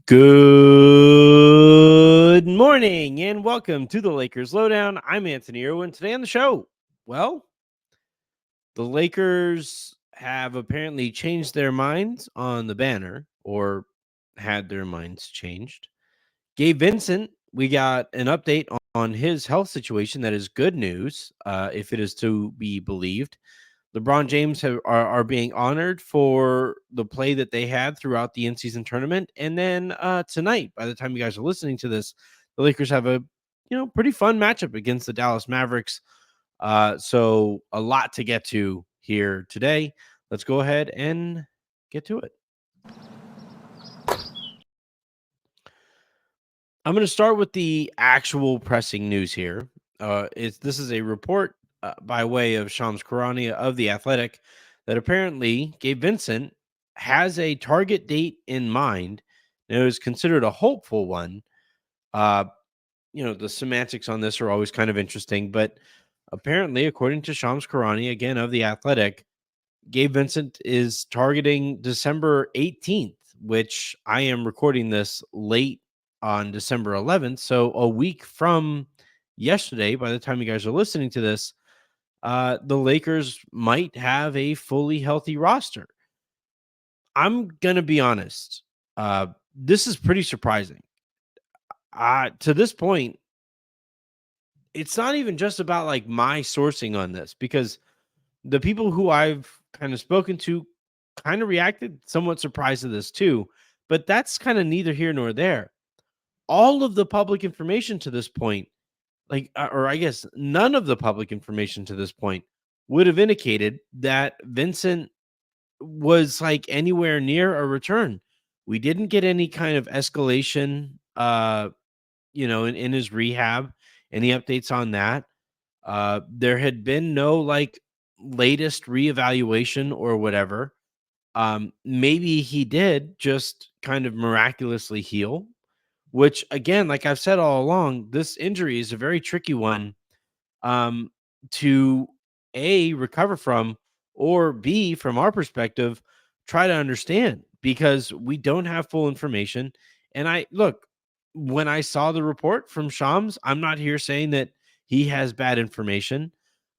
Good morning and welcome to the Lakers Lowdown. I'm Anthony Irwin. Today on the show, well, the Lakers have apparently changed their minds on the banner or had their minds changed. Gabe Vincent, we got an update on his health situation. That is good news, if it is to be believed. LeBron James are being honored for the play that they had throughout the in-season tournament. And then tonight, by the time you guys are listening to this, the Lakers have a pretty fun matchup against the Dallas Mavericks. So a lot to get to here today. Let's go ahead and get to it. I'm going to start with the actual pressing news here. This is a report by way of Shams Charania of The Athletic that apparently Gabe Vincent has a target date in mind. And it was considered a hopeful one. The semantics on this are always kind of interesting, but apparently, according to Shams Charania, again of The Athletic, Gabe Vincent is targeting December 18th, which I am recording this late on December 11th. So a week from yesterday, by the time you guys are listening to this, the Lakers might have a fully healthy roster. I'm going to be honest. This is pretty surprising. To this point, it's not even just about like my sourcing on this, because the people who I've kind of spoken to kind of reacted somewhat surprised to this too, but that's kind of neither here nor there. All of the public information to this point, or I guess none of the public information to this point would have indicated that Vincent was like anywhere near a return. We didn't get any kind of escalation, in his rehab, any updates on that. There had been no like latest reevaluation or whatever. Maybe he did just kind of miraculously heal, which again, like I've said all along, this injury is a very tricky one um, to A, recover from, or B, from our perspective, try to understand, because we don't have full information. And when I saw the report from Shams, I'm not here saying that he has bad information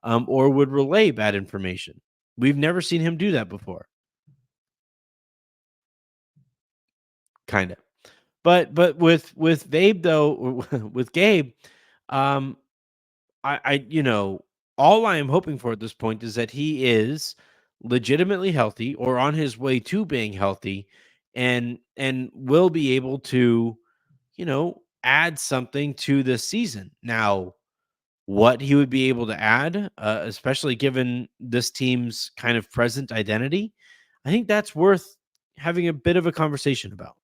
or would relay bad information. We've never seen him do that before. Kind of. But with Gabe though, with Gabe, um, all I am hoping for at this point is that he is legitimately healthy or on his way to being healthy, and will be able to, add something to this season. Now, what he would be able to add, especially given this team's kind of present identity, I think that's worth having a bit of a conversation about.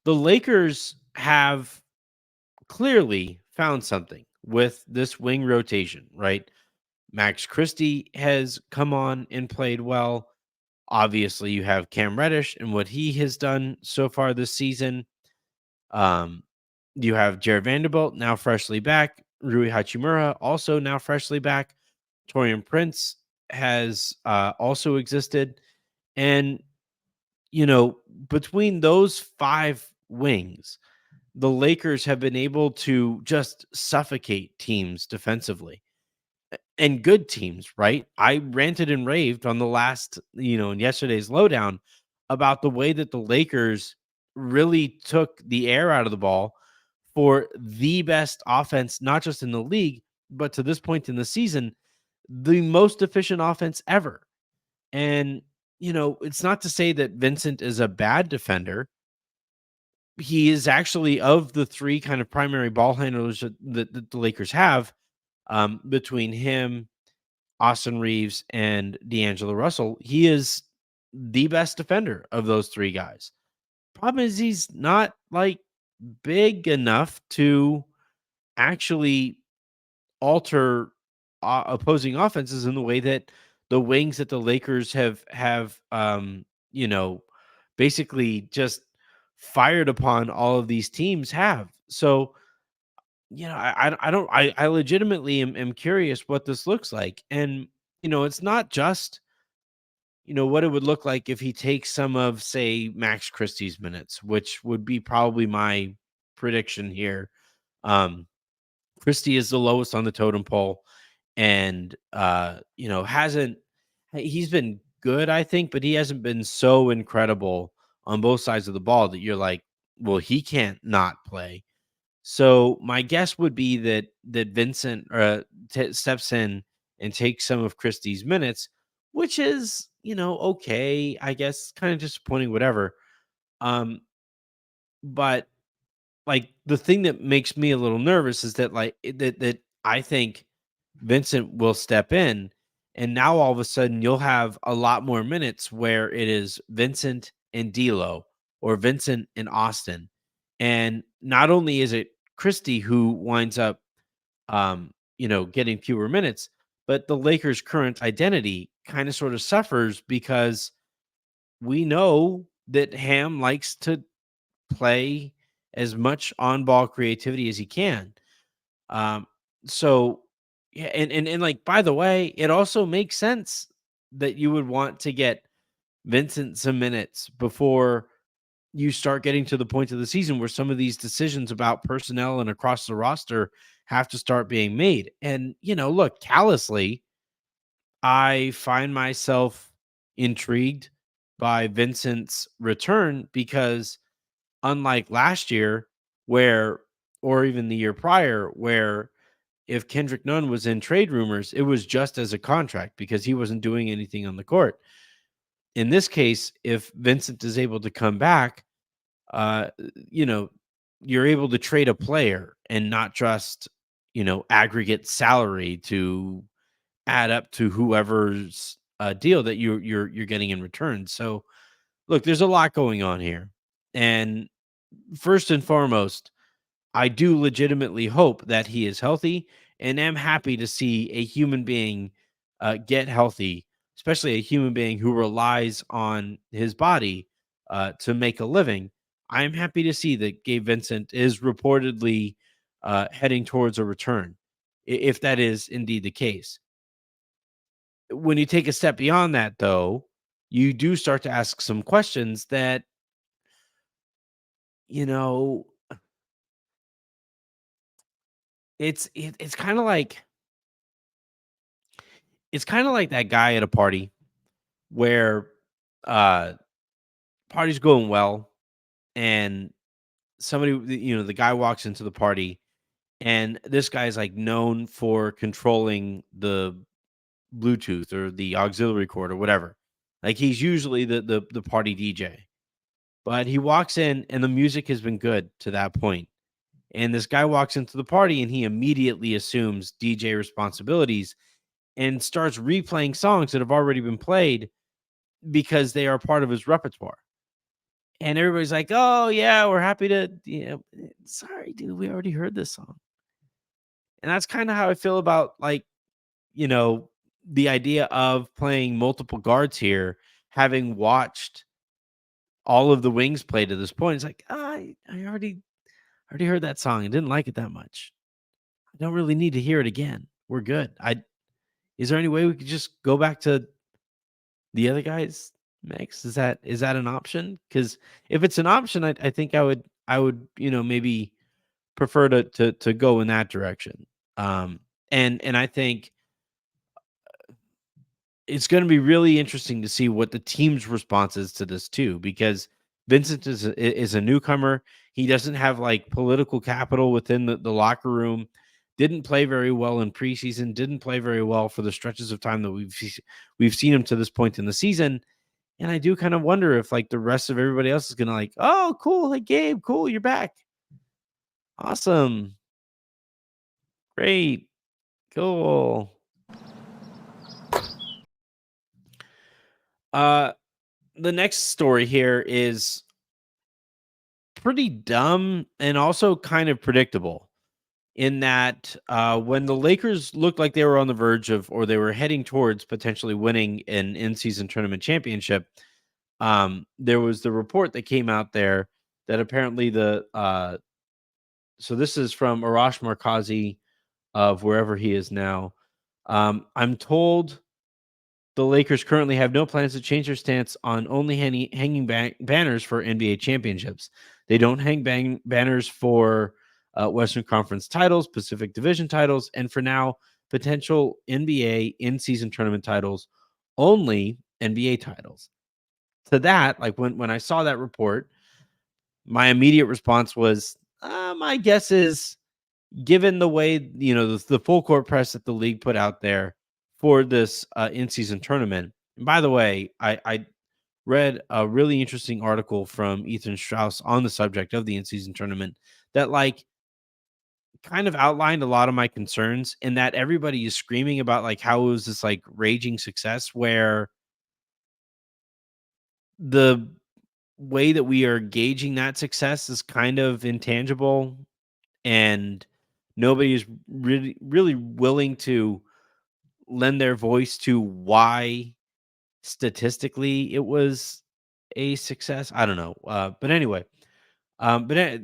The Lakers have clearly found something with this wing rotation, right? Max Christie has come on and played well. Obviously, you have Cam Reddish and what he has done so far this season. Um, you have Jared Vanderbilt now freshly back. Rui Hachimura also now freshly back. Torian Prince has also existed. And, between those five wings, the Lakers have been able to just suffocate teams defensively, and good teams, right? I ranted and raved on the last, in yesterday's lowdown about the way that the Lakers really took the air out of the ball for the best offense, not just in the league, but to this point in the season, the most efficient offense ever. And, it's not to say that Vincent is a bad defender. He is actually, of the three kind of primary ball handlers that the Lakers have, between him, Austin Reeves, and D'Angelo Russell, he is the best defender of those three guys. Problem is he's not like big enough to actually alter opposing offenses in the way that the wings that the Lakers have you know basically just fired upon all of these teams have. So, I legitimately am curious what this looks like. And, it's not just what it would look like if he takes some of, say, Max Christie's minutes, which would be probably my prediction here. Um, Christie is the lowest on the totem pole and, hasn't he's been good, I think, but he hasn't been so incredible on both sides of the ball that you're like, well, he can't not play. So my guess would be that Vincent steps in and takes some of Christie's minutes, which is, okay, I guess, kind of disappointing, whatever. Um, but like the thing that makes me a little nervous is that that I think Vincent will step in, and now all of a sudden you'll have a lot more minutes where it is Vincent and D'Lo or Vincent and Austin, and not only is it Christie who winds up, getting fewer minutes, but the Lakers' current identity kind of sort of suffers because we know that Ham likes to play as much on-ball creativity as he can. Um, so yeah, and like by the way, it also makes sense that you would want to get Vincent some minutes before you start getting to the point of the season where some of these decisions about personnel and across the roster have to start being made. And look, callously, I find myself intrigued by Vincent's return because unlike last year, where or even the year prior, where if Kendrick Nunn was in trade rumors, it was just as a contract because he wasn't doing anything on the court. In this case, if Vincent is able to come back, uh, you know, you're able to trade a player and not just, aggregate salary to add up to whoever's deal that you're getting in return. So, look, there's a lot going on here, and first and foremost, I do legitimately hope that he is healthy and am happy to see a human being get healthy, especially a human being who relies on his body to make a living. I am happy to see that Gabe Vincent is reportedly heading towards a return, if that is indeed the case. When you take a step beyond that, though, you do start to ask some questions that, you know, it's kind of like that guy at a party where uh party's going well and the guy walks into the party and this guy's like known for controlling the Bluetooth or the auxiliary cord or whatever. Like he's usually the party DJ. But he walks in and the music has been good to that point. And this guy walks into the party and he immediately assumes DJ responsibilities and starts replaying songs that have already been played because they are part of his repertoire. And everybody's like, "Oh yeah, we're happy to." Sorry, dude, we already heard this song. And that's kind of how I feel about you know the idea of playing multiple guards here, having watched all of the wings play to this point. It's like I already heard that song and didn't like it that much. I don't really need to hear it again. We're good. I Is there any way we could just go back to the other guy's mix? Is that an option? Because if it's an option, I think I would maybe prefer to go in that direction. And I think it's going to be really interesting to see what the team's response is to this too, because Vincent is a newcomer. He doesn't have like political capital within the locker room. Didn't play very well in preseason. Didn't play very well for the stretches of time that we've seen him to this point in the season. And I do kind of wonder if like the rest of everybody else is gonna like, oh, cool, like Gabe, cool, you're back. Awesome. Great. Cool. Uh the next story here is pretty dumb and also kind of predictable in that when the Lakers looked like they were on the verge of or they were heading towards potentially winning an in-season tournament championship, there was the report that came out there that apparently so this is from Arash Markazi of wherever he is now. I'm told The Lakers currently have no plans to change their stance on only hanging banners for NBA championships. They don't hang banners for Western Conference titles, Pacific Division titles, and for now, potential NBA in-season tournament titles, only NBA titles. To that, like when I saw that report, my immediate response was, my guess is, given the way, the full court press that the league put out there for this in-season tournament. And by the way, I read a really interesting article from Ethan Strauss on the subject of the in-season tournament that like kind of outlined a lot of my concerns, in that everybody is screaming about like how it was this like raging success, where the way that we are gauging that success is kind of intangible, and nobody is really willing to lend their voice to why statistically it was a success. I don't know. But anyway, but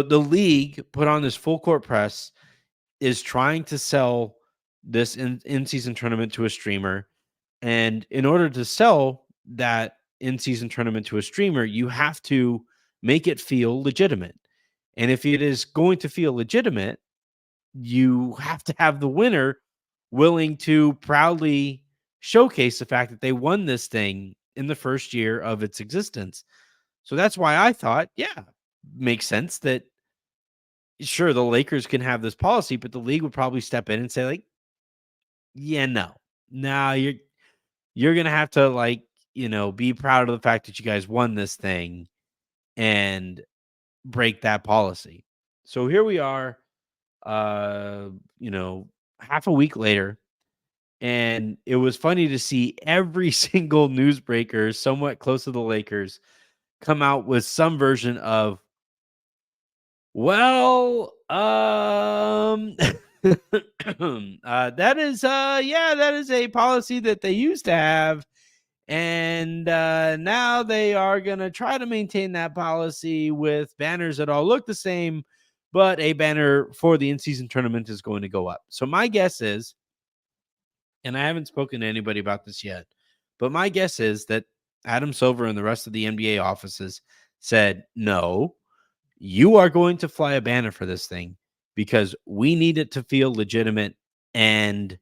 the league put on this full court press, is trying to sell this in-season tournament to a streamer. And in order to sell that in-season tournament to a streamer, you have to make it feel legitimate. And if it is going to feel legitimate, you have to have the winner willing to proudly showcase the fact that they won this thing in the first year of its existence. So that's why I thought, yeah, makes sense that sure the Lakers can have this policy, but the league would probably step in and say like, yeah, no, you're gonna have to like, be proud of the fact that you guys won this thing and break that policy. So here we are, uh, you know, half a week later. And it was funny to see every single newsbreaker somewhat close to the Lakers come out with some version of, well, that is yeah, that is a policy that they used to have, and now they are going to try to maintain that policy with banners that all look the same, but a banner for the in-season tournament is going to go up. So my guess is, and I haven't spoken to anybody about this yet, but my guess is that Adam Silver and the rest of the NBA offices said, no, you are going to fly a banner for this thing because we need it to feel legitimate. And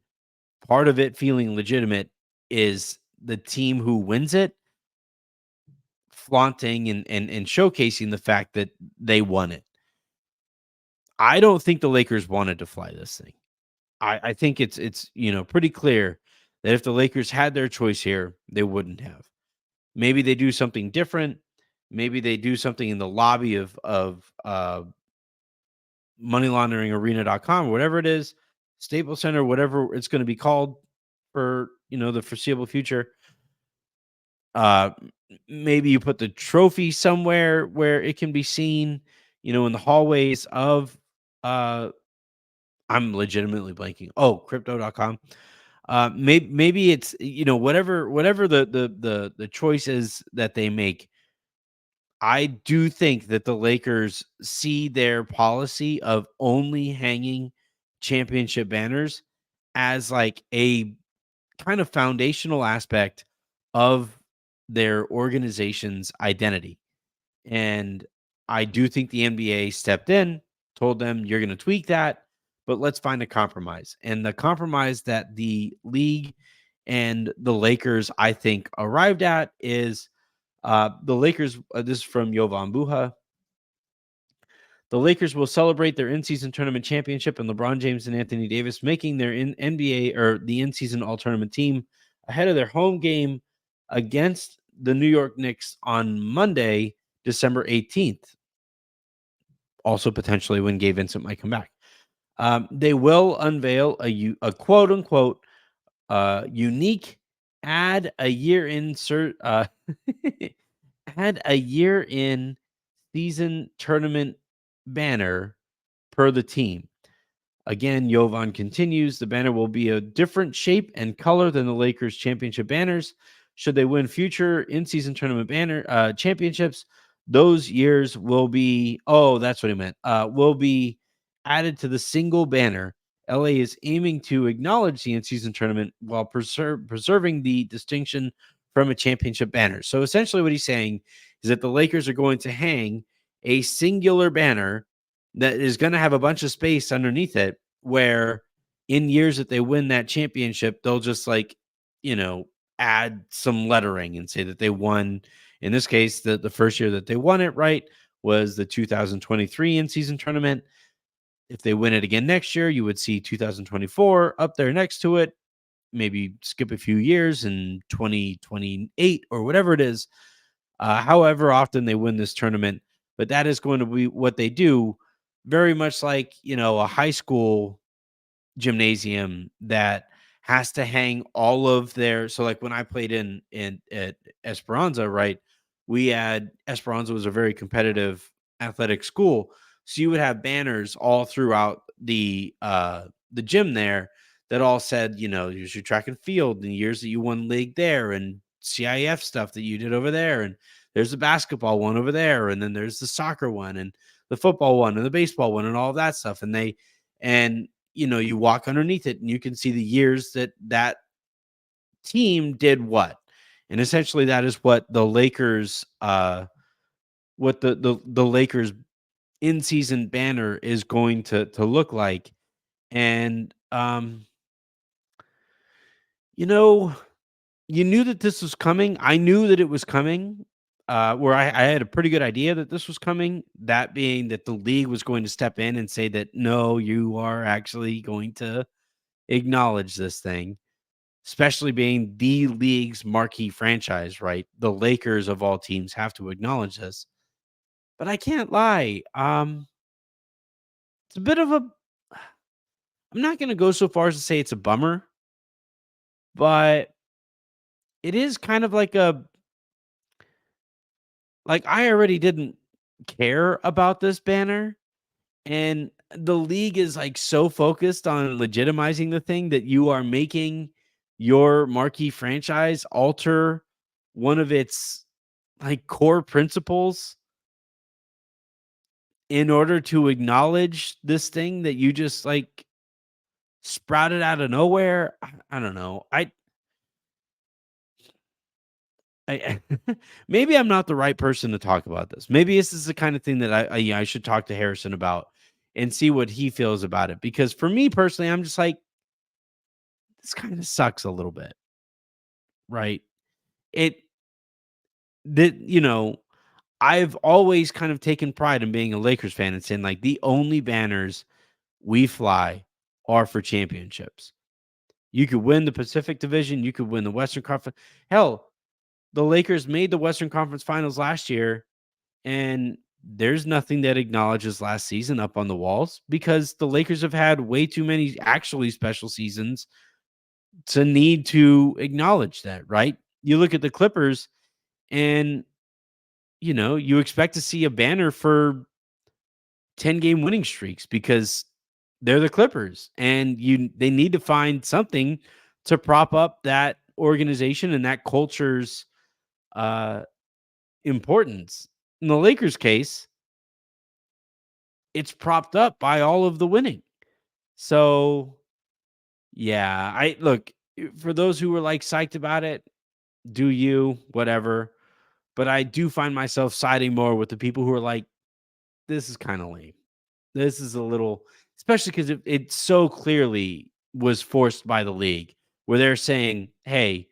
part of it feeling legitimate is the team who wins it flaunting and showcasing the fact that they won it. I don't think the Lakers wanted to fly this thing. I think it's pretty clear that if the Lakers had their choice here, they wouldn't have. Maybe they do something different. Maybe they do something in the lobby of moneylaunderingarena.com, whatever it is, Staples Center, whatever it's going to be called for the foreseeable future. Uh, Maybe you put the trophy somewhere where it can be seen, in the hallways of I'm legitimately blanking. Oh, crypto.com. Maybe it's whatever the choices that they make. I do think that the Lakers see their policy of only hanging championship banners as like a kind of foundational aspect of their organization's identity. And I do think the NBA stepped in, told them, you're going to tweak that, but let's find a compromise. And the compromise that the league and the Lakers, I think, arrived at is the Lakers. This is from Jovan Buha. The Lakers will celebrate their in-season tournament championship and LeBron James and Anthony Davis making their NBA or the in-season all-tournament team ahead of their home game against the New York Knicks on Monday, December 18th. Also potentially when Gabe Vincent might come back. They will unveil a quote-unquote unique add a year in add a year in season tournament banner per the team. Again, Jovan continues, the banner will be a different shape and color than the Lakers championship banners. Should they win future in-season tournament banner championships, those years will be, oh, that's what he meant, will be added to the single banner LA is aiming to acknowledge the in-season tournament while preserving the distinction from a championship banner. So essentially, what he's saying is that the Lakers are going to hang a singular banner that is going to have a bunch of space underneath it, where in years that they win that championship, they'll just add some lettering and say that they won. In this case, the first year that they won it, right, was the 2023 in-season tournament. If they win it again next year, you would see 2024 up there next to it. Maybe skip a few years in 2028 or whatever it is, however often they win this tournament. But that is going to be what they do, very much like, a high school gymnasium that has to hang all of their, so like when I played in at Esperanza, right? We had Esperanza was a very competitive athletic school. So you would have banners all throughout the gym there that all said, here's your track and field and years that you won league there and CIF stuff that you did over there. And there's the basketball one over there. And then there's the soccer one and the football one and the baseball one and all of that stuff. And you walk underneath it and you can see the years that team did what. And essentially that is what the Lakers what the Lakers in-season banner is going to look like. And you knew that this was coming. I knew that it was coming. Where I had a pretty good idea that this was coming, that being that the league was going to step in and say that, no, you are actually going to acknowledge this thing, especially being the league's marquee franchise, right? The Lakers of all teams have to acknowledge this. But I can't lie. It's a bit of a I'm not going to go so far as to say it's a bummer, but it is kind of like I already didn't care about this banner. And the league is like so focused on legitimizing the thing that you are making your marquee franchise alter one of its like core principles in order to acknowledge this thing that you just like sprouted out of nowhere. I don't know. I maybe I'm not the right person to talk about this. Maybe this is the kind of thing that I should talk to Harrison about and see what he feels about it. Because for me personally, I'm just like, this kind of sucks a little bit, right? It that I've always kind of taken pride in being a Lakers fan and saying like the only banners we fly are for championships. You could win the Pacific Division, you could win the Western Conference. Hell, the Lakers made the Western Conference Finals last year, and there's nothing that acknowledges last season up on the walls because the Lakers have had way too many actually special seasons to need to acknowledge that, right? You look at the Clippers and you expect to see a banner for 10-game winning streaks because they're the Clippers and they need to find something to prop up that organization and that culture's uh importance. In the Lakers case, it's propped up by all of the winning. So, yeah, I look, for those who were like psyched about it, do you, whatever. But I do find myself siding more with the people who are like, this is kind of lame. This is a little, especially because it so clearly was forced by the league where they're saying, hey,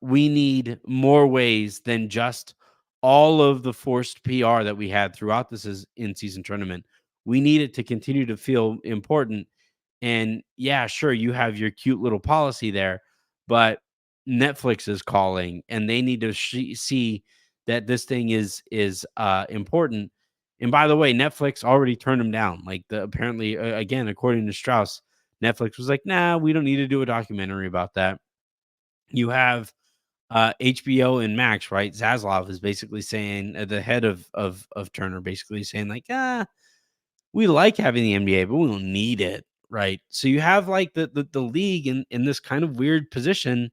we need more ways than just all of the forced PR that we had throughout this in-season tournament. We need it to continue to feel important. And yeah, sure, you have your cute little policy there, but Netflix is calling, and they need to see that this thing is important. And by the way, Netflix already turned them down. Like apparently, again, according to Strauss, Netflix was like, "Nah, we don't need to do a documentary about that." You have HBO and Max, right? Zaslav is basically saying the head of Turner, basically saying like, we like having the NBA, but we don't need it, right? So you have like the league in this kind of weird position,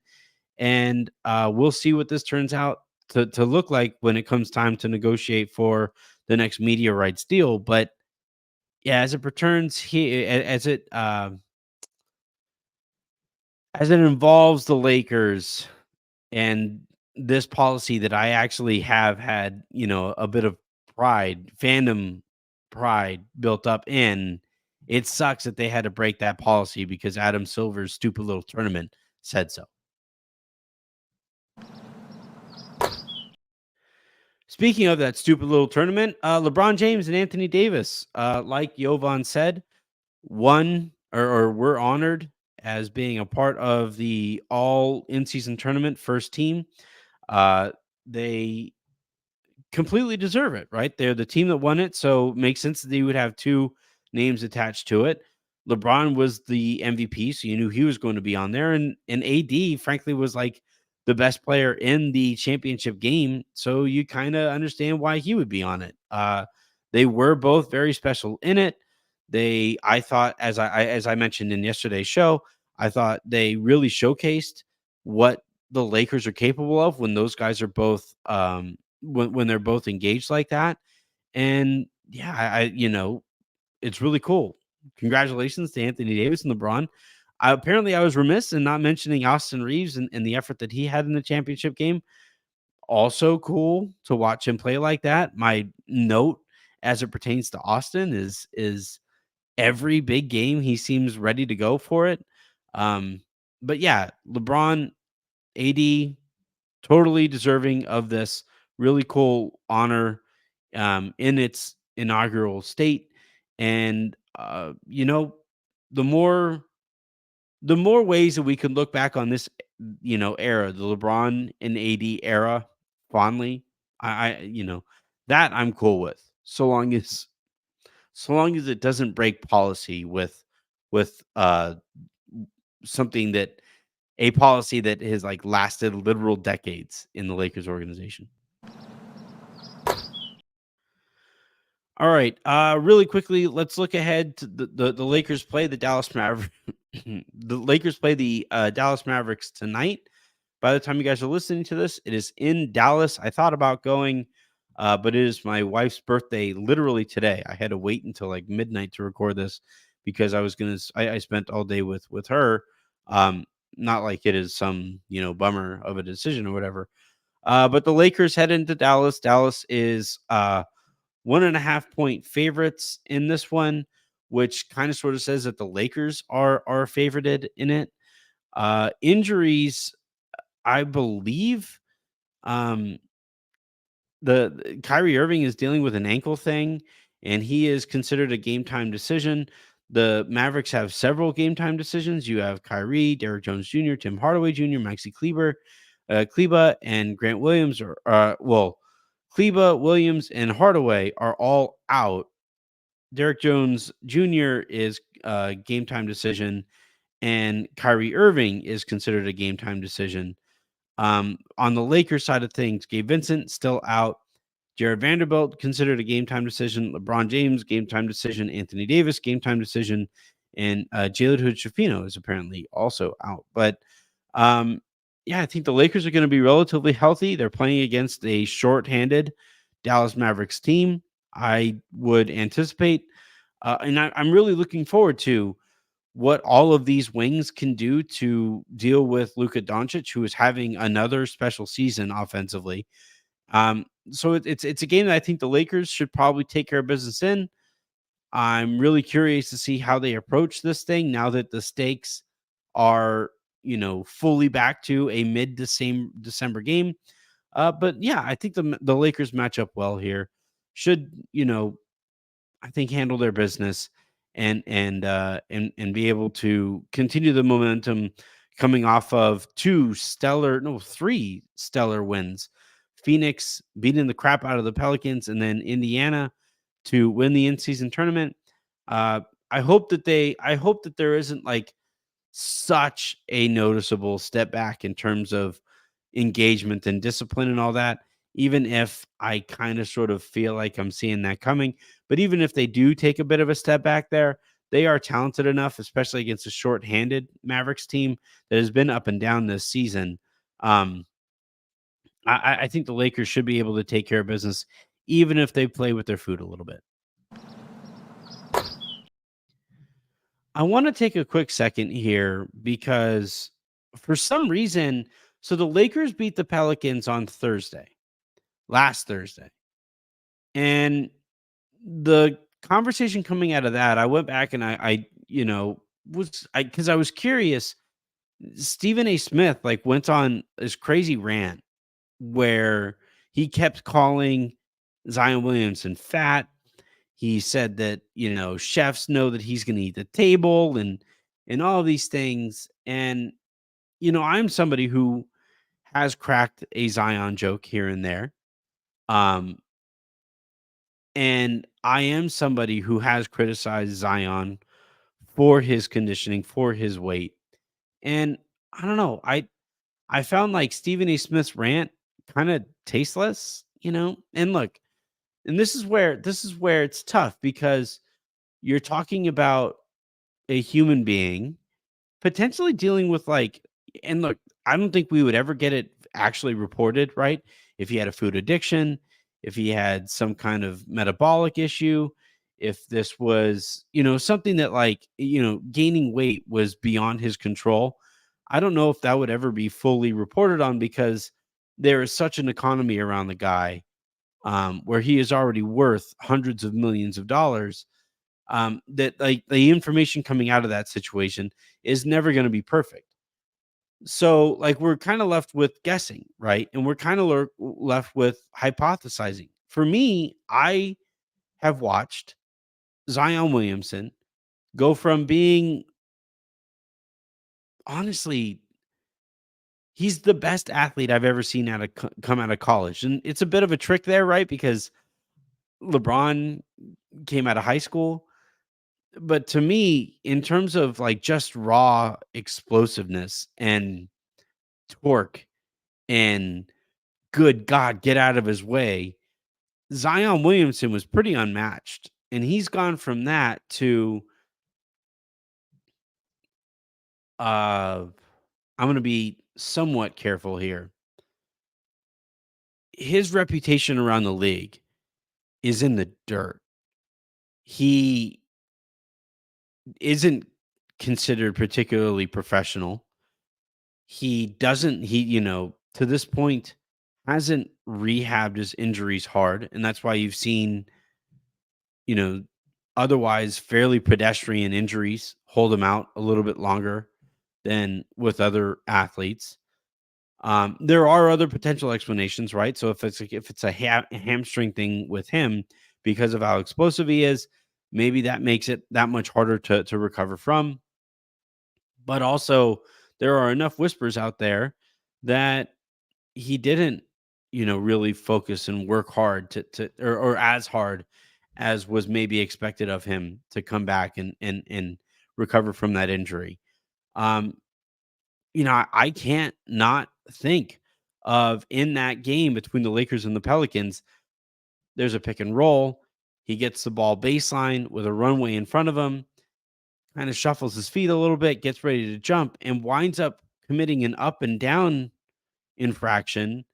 and we'll see what this turns out to look like when it comes time to negotiate for the next media rights deal. But Yeah, as it pertains here, as it involves the Lakers and this policy that I actually have had, a bit of fandom pride built up in. It sucks that they had to break that policy because Adam Silver's stupid little tournament said so. Speaking of that stupid little tournament, LeBron James and Anthony Davis, like Jovan said, won or were honored as being a part of the all in season tournament first team. They completely deserve it, right? They're the team that won it, so it makes sense that they would have 2 names attached to it. LeBron was the MVP, so you knew he was going to be on there, and AD, frankly, was, like, the best player in the championship game, so you kinda understand why he would be on it. They were both very special in it. I thought, as I mentioned in yesterday's show, I thought they really showcased what the Lakers are capable of when those guys are both, when they're both engaged like that. And yeah, it's really cool. Congratulations to Anthony Davis and LeBron. Apparently, I was remiss in not mentioning Austin Reeves and the effort that he had in the championship game. Also cool to watch him play like that. My note as it pertains to Austin is every big game he seems ready to go for it. Um, but yeah, LeBron, AD, totally deserving of this really cool honor in its inaugural state. And the more the more ways that we could look back on this, era, the LeBron and AD era fondly, that I'm cool with. So long as it doesn't break policy with something that a policy that has, like, lasted literal decades in the Lakers organization. All right, really quickly, let's look ahead to the Lakers play the Dallas Mavericks. The Lakers play the, Dallas Mavericks tonight. By the time you guys are listening to this, it is in Dallas. I thought about going, but it is my wife's birthday literally today. I had to wait until, like, midnight to record this because I spent all day with her. Um, Not like it is some, bummer of a decision or whatever. But the Lakers head into Dallas. Dallas is, 1.5 point favorites in this one, which kind of sort of says that the Lakers are favorited in it. Injuries, I believe, um, the Kyrie Irving is dealing with an ankle thing, and he is considered a game time decision. The Mavericks have several game time decisions. You have Kyrie, Derrick Jones Jr., Tim Hardaway Jr., Maxi Kleba, and Grant Williams Kleba, Williams, and Hardaway are all out. Derrick Jones Jr. is a game time decision, and Kyrie Irving is considered a game time decision. On the Lakers side of things, Gabe Vincent still out. Jared Vanderbilt considered a game time decision. LeBron James game time decision. Anthony Davis game time decision, and Jalen Hood-Schifino is apparently also out. But yeah, I think the Lakers are going to be relatively healthy. They're playing against a short-handed Dallas Mavericks team. I would anticipate, and I'm really looking forward to what all of these wings can do to deal with Luka Doncic, who is having another special season offensively. So it's a game that I think the Lakers should probably take care of business in. I'm really curious to see how they approach this thing now that the stakes are, fully back to a December game. But yeah, I think the Lakers match up well here. Should, I think handle their business and be able to continue the momentum coming off of 3 stellar wins. Phoenix beating the crap out of the Pelicans, and then Indiana to win the in-season tournament. Uh, I hope that there isn't, like, such a noticeable step back in terms of engagement and discipline and all that, even if I kind of sort of feel like I'm seeing that coming. But even if they do take a bit of a step back there, they are talented enough, especially against a short-handed Mavericks team that has been up and down this season. Um, I think the Lakers should be able to take care of business, even if they play with their food a little bit. I want to take a quick second here because for some reason, so the Lakers beat the Pelicans on Thursday, last Thursday. And the conversation coming out of that, I went back and because I was curious. Stephen A. Smith like went on this crazy rant where he kept calling Zion Williamson fat. He said that, chefs know that he's going to eat the table and all these things. And, I'm somebody who has cracked a Zion joke here and there. Um, and I am somebody who has criticized Zion for his conditioning, for his weight. And I don't know. I found like Stephen A. Smith's rant kind of tasteless, And look, and this is where it's tough because you're talking about a human being potentially dealing with like, and look, I don't think we would ever get it actually reported, right? If he had a food addiction, if he had some kind of metabolic issue, if this was, something that like, gaining weight was beyond his control. I don't know if that would ever be fully reported on because there is such an economy around the guy, where he is already worth hundreds of millions of dollars, that like the information coming out of that situation is never going to be perfect. So like we're kind of left with guessing, right? And we're kind of left with hypothesizing. For me, I have watched Zion Williamson go from being, honestly, he's the best athlete I've ever seen come out of college. And it's a bit of a trick there, right? Because LeBron came out of high school. But to me, in terms of like just raw explosiveness and torque and good God, get out of his way, Zion Williamson was pretty unmatched. And he's gone from that to I'm gonna be somewhat careful here. His reputation around the league is in the dirt. He isn't considered particularly professional. He to this point hasn't rehabbed his injuries hard. And that's why you've seen, you know, otherwise fairly pedestrian injuries hold him out a little bit longer than with other athletes. There are other potential explanations, right? So if it's a hamstring thing with him because of how explosive he is, maybe that makes it that much harder to recover from. But also, there are enough whispers out there that he didn't, really focus and work hard or as hard as was maybe expected of him to come back and recover from that injury. Um, I can't not think of in that game between the Lakers and the Pelicans, there's a pick and roll. He gets the ball baseline with a runway in front of him, kind of shuffles his feet a little bit, gets ready to jump, and winds up committing an up and down infraction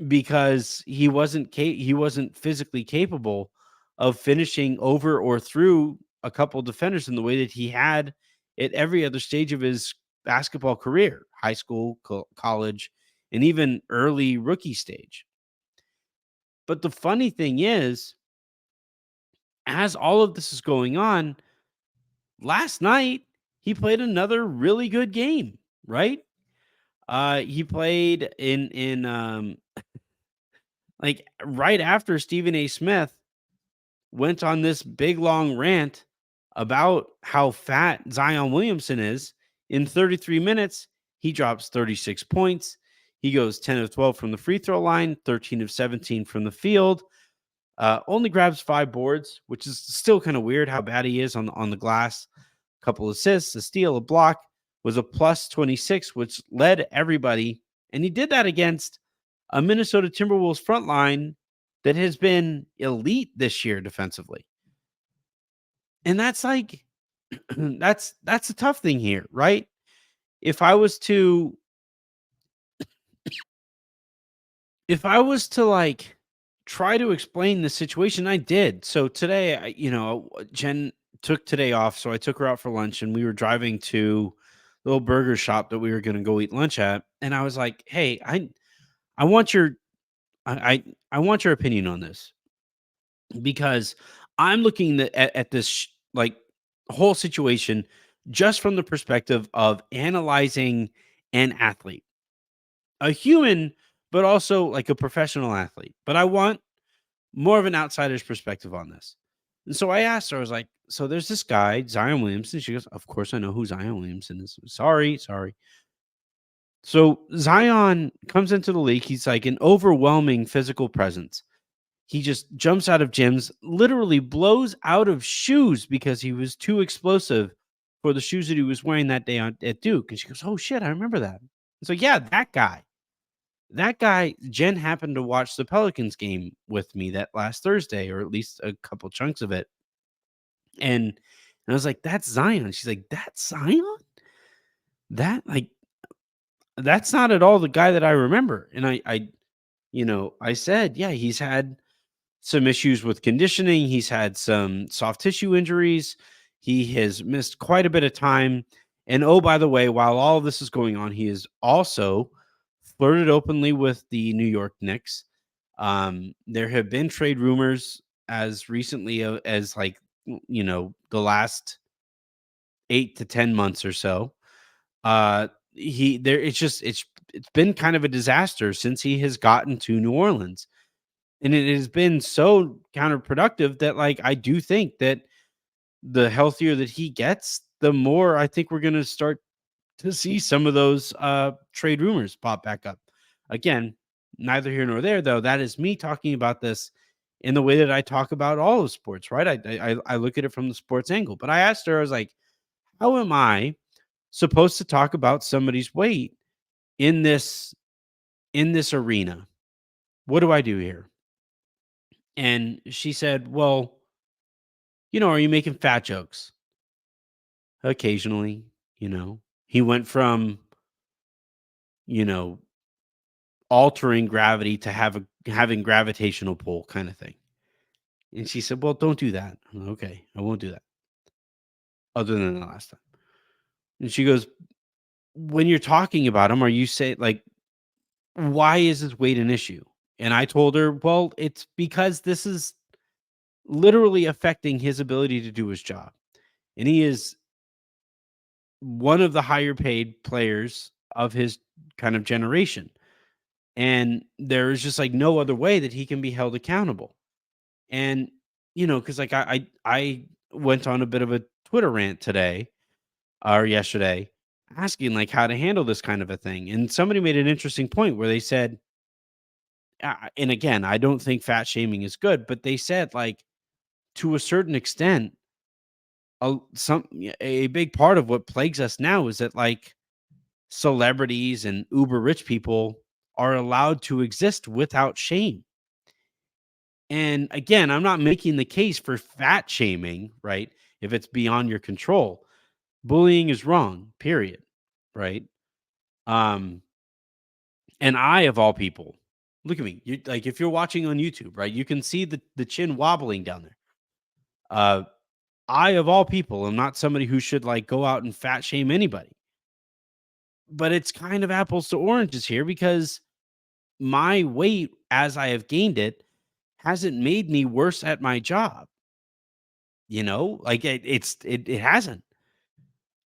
because he wasn't physically capable of finishing over or through a couple defenders in the way that he had at every other stage of his basketball career, high school, college, and even early rookie stage. But the funny thing is, as all of this is going on, last night he played another really good game, right? He played in like right after Stephen A. Smith went on this big long rant about how fat Zion Williamson is. In 33 minutes, he drops 36 points. He goes 10 of 12 from the free throw line, 13 of 17 from the field. Only grabs 5 boards, which is still kind of weird how bad he is on the glass. A couple assists, a steal, a block, was a plus 26, which led everybody. And he did that against a Minnesota Timberwolves front line that has been elite this year defensively. And that's like that's a tough thing here, right? If I was to like try to explain the situation, I did. So today, Jen took today off, so I took her out for lunch, and we were driving to the little burger shop that we were gonna go eat lunch at, and I was like, "Hey, I want your I want your opinion on this because I'm looking at this like whole situation just from the perspective of analyzing an athlete, a human, but also like a professional athlete. But I want more of an outsider's perspective on this." And so I asked her, I was like, "So there's this guy, Zion Williamson." She goes, "Of course I know who Zion Williamson is. Sorry, sorry." So Zion comes into the league. He's like an overwhelming physical presence. He just jumps out of gyms, literally blows out of shoes because he was too explosive for the shoes that he was wearing that day at Duke. And she goes, "Oh shit, I remember that." So yeah, that guy. That guy, Jen happened to watch the Pelicans game with me that last Thursday, or at least a couple chunks of it. And I was like, "That's Zion." She's like, "That's Zion? That like that's not at all the guy that I remember." And I said, "Yeah, he's had some issues with conditioning. He's had some soft tissue injuries. He has missed quite a bit of time. And oh, by the way, while all of this is going on, he is also flirted openly with the New York Knicks. There have been trade rumors as recently as like the last 8 to 10 months or so. He there it's been kind of a disaster since he has gotten to New Orleans, and it has been so counterproductive that, like, I do think that the healthier that he gets, the more I think we're gonna start to see some of those, trade rumors pop back up. Again, neither here nor there, though. That is me talking about this in the way that I talk about all of sports, right? I look at it from the sports angle. But I asked her, I was like, "How am I supposed to talk about somebody's weight in this arena? What do I do here?" And she said, "Well, are you making fat jokes?" Occasionally, he went from, you know, altering gravity to having gravitational pull kind of thing. And she said, "Well, don't do that." I'm like, "Okay, I won't do that other than the last time." And she goes, "When you're talking about him, are you saying like, why is his weight an issue?" And I told her, "Well, it's because this is literally affecting his ability to do his job. And he is one of the higher paid players of his kind of generation. And there is just like no other way that he can be held accountable." And, because like I went on a bit of a Twitter rant today or yesterday asking like how to handle this kind of a thing. And somebody made an interesting point where they said, and again, I don't think fat shaming is good, but they said like to a certain extent, a big part of what plagues us now is that like celebrities and uber rich people are allowed to exist without shame. And again, I'm not making the case for fat shaming, right? If it's beyond your control, bullying is wrong, period. Right. Um, and I, of all people, look at me. You like if you're watching on YouTube, right? You can see the chin wobbling down there. Uh, I, of all people, am not somebody who should like go out and fat shame anybody. But it's kind of apples to oranges here because my weight as I have gained it hasn't made me worse at my job. Like it hasn't,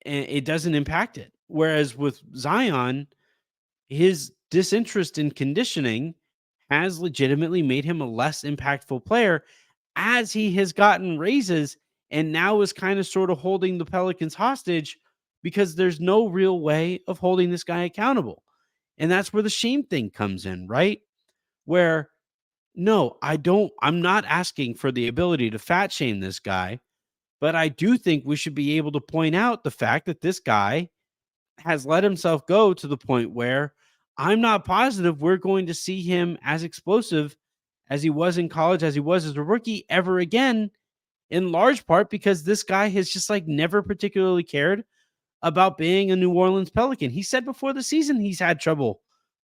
and it doesn't impact it. Whereas with Zion, his disinterest in conditioning has legitimately made him a less impactful player as he has gotten raises and now is kind of sort of holding the Pelicans hostage because there's no real way of holding this guy accountable. And that's where the shame thing comes in, right? Where no, I'm not asking for the ability to fat shame this guy, but I do think we should be able to point out the fact that this guy has let himself go to the point where I'm not positive we're going to see him as explosive as he was in college, as he was as a rookie ever again, in large part because this guy has just like never particularly cared about being a New Orleans Pelican. He said before the season he's had trouble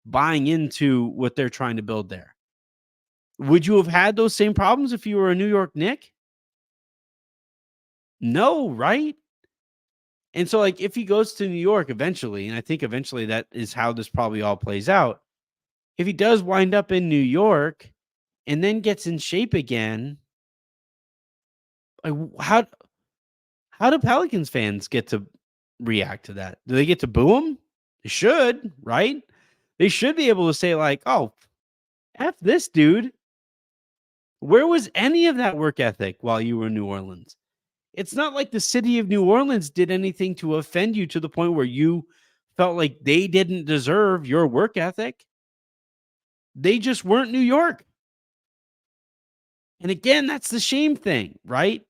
buying into what they're trying to build there. Would you have had those same problems if you were a New York Knick? No, right? And so, like, if he goes to New York eventually, and I think eventually that is how this probably all plays out. If he does wind up in New York and then gets in shape again, like, how do Pelicans fans get to react to that? Do they get to boo him? They should, right? They should be able to say, like, "Oh, F this dude. Where was any of that work ethic while you were in New Orleans?" It's not like the city of New Orleans did anything to offend you to the point where you felt like they didn't deserve your work ethic. They just weren't New York. And again, that's the shame thing, right?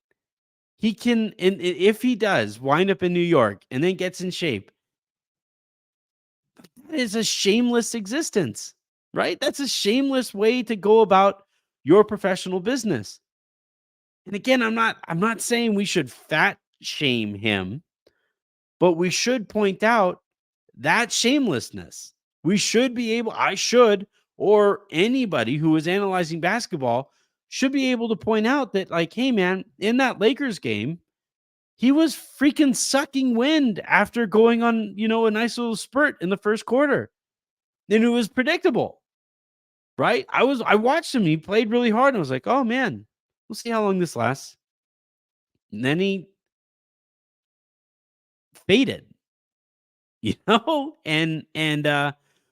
He can, and if he does wind up in New York and then gets in shape, that is a shameless existence, right? That's a shameless way to go about your professional business. And again, I'm not saying we should fat shame him, but we should point out that shamelessness. We should be able, I should, or anybody who is analyzing basketball should be able to point out that, like, hey, man, in that Lakers game, he was freaking sucking wind after going on, a nice little spurt in the first quarter. And it was predictable, right? I watched him. He played really hard. And I was like, oh, man, we'll see how long this lasts. And then he faded,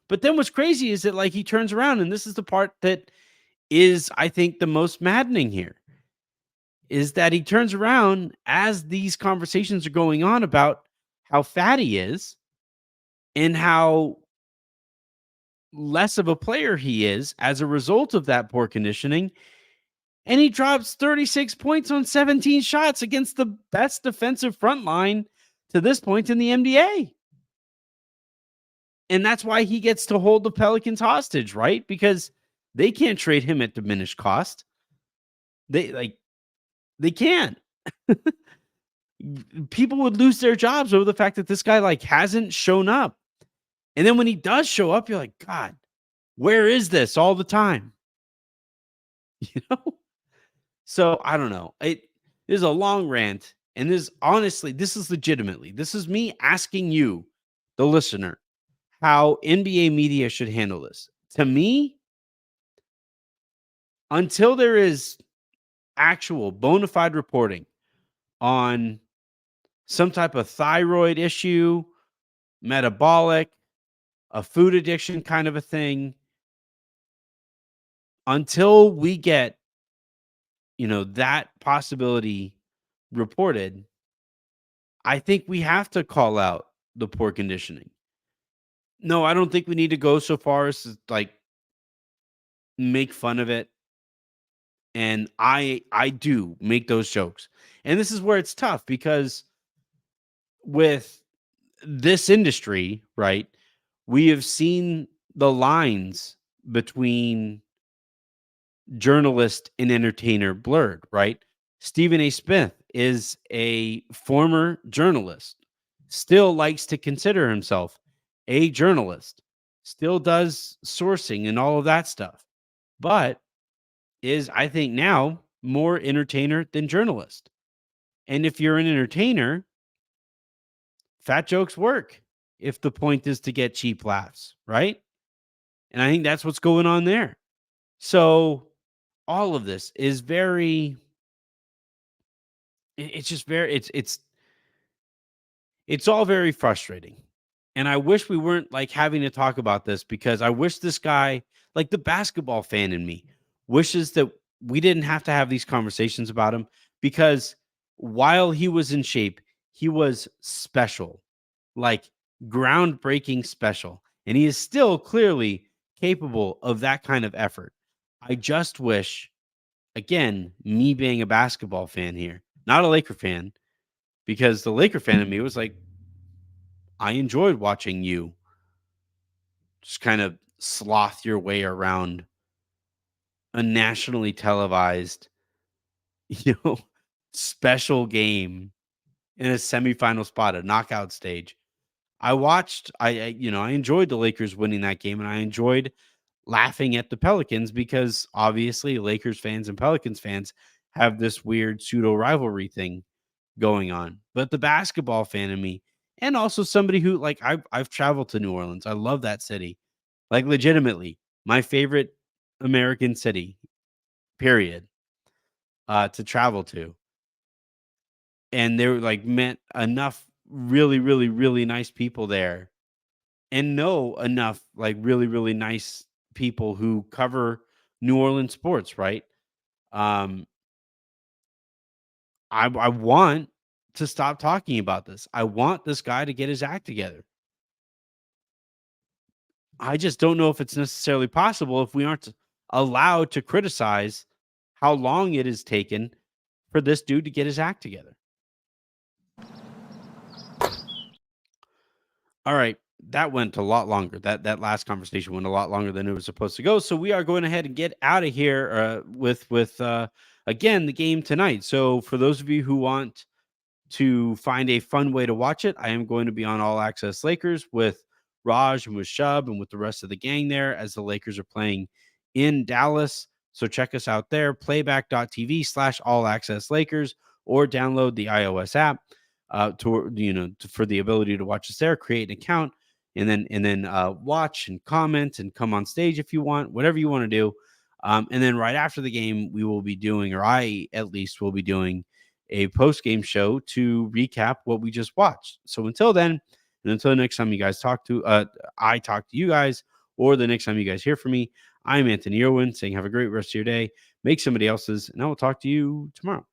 but then what's crazy is that, like, he turns around, and this is the part that is, I think, the most maddening here, is that he turns around as these conversations are going on about how fat he is and how less of a player he is as a result of that poor conditioning. And he drops 36 points on 17 shots against the best defensive front line to this point in the NBA. And that's why he gets to hold the Pelicans hostage, right? Because they can't trade him at diminished cost. They can't. People would lose their jobs over the fact that this guy, like, hasn't shown up. And then when he does show up, you're like, God, where is this all the time? You know? So I don't know. It is a long rant. And this, honestly, this is legitimately, this is me asking you, the listener, how NBA media should handle this. To me, until there is actual bona fide reporting on some type of thyroid issue, metabolic, a food addiction kind of a thing, until we get, that possibility reported, I think we have to call out the poor conditioning. No, I don't think we need to go so far as to, like, make fun of it. And I do make those jokes. And this is where it's tough because with this industry, right? We have seen the lines between journalist and entertainer blurred, right? Stephen A. Smith is a former journalist, still likes to consider himself a journalist, still does sourcing and all of that stuff, but is, I think, now more entertainer than journalist. And if you're an entertainer, fat jokes work if the point is to get cheap laughs, right? And I think that's what's going on there. So all of this is very it's just very it's all very frustrating. And I wish we weren't, like, having to talk about this, because I wish this guy, like, the basketball fan in me, wishes that we didn't have to have these conversations about him, because while he was in shape, he was special, like, groundbreaking special. And he is still clearly capable of that kind of effort. I just wish, again, me being a basketball fan here, not a Laker fan, because the Laker fan in me was like, I enjoyed watching you just kind of sloth your way around a nationally televised, you know, special game in a semifinal spot, a knockout stage. I watched, I enjoyed the Lakers winning that game, and I enjoyed laughing at the Pelicans because obviously Lakers fans and Pelicans fans have this weird pseudo rivalry thing going on. But the basketball fan in me, and also somebody who like I've traveled to New Orleans. I love that city. Like legitimately, my favorite American city, period, to travel to. And they were like met enough really, really, really nice people there and know enough like really, really nice people who cover New Orleans sports, right? Um, I want to stop talking about this. I want this guy to get his act together. I just don't know if it's necessarily possible if we aren't allowed to criticize how long it has taken for this dude to get his act together. All right, that went a lot longer. That last conversation went a lot longer than it was supposed to go. So we are going ahead and get out of here with again the game tonight. So for those of you who want to find a fun way to watch it, I am going to be on All Access Lakers with Raj and with Shub and with the rest of the gang there as the Lakers are playing in Dallas. So check us out there, playback.tv/all access Lakers, or download the iOS app for the ability to watch us there, create an account, and then watch and comment and come on stage if you want, whatever you want to do. And then right after the game, we will be doing, or I at least will be doing, a post-game show to recap what we just watched. So until then, and until the next time you guys I talk to you guys, or the next time you guys hear from me, I'm Anthony Irwin saying have a great rest of your day, make somebody else's, and I will talk to you tomorrow.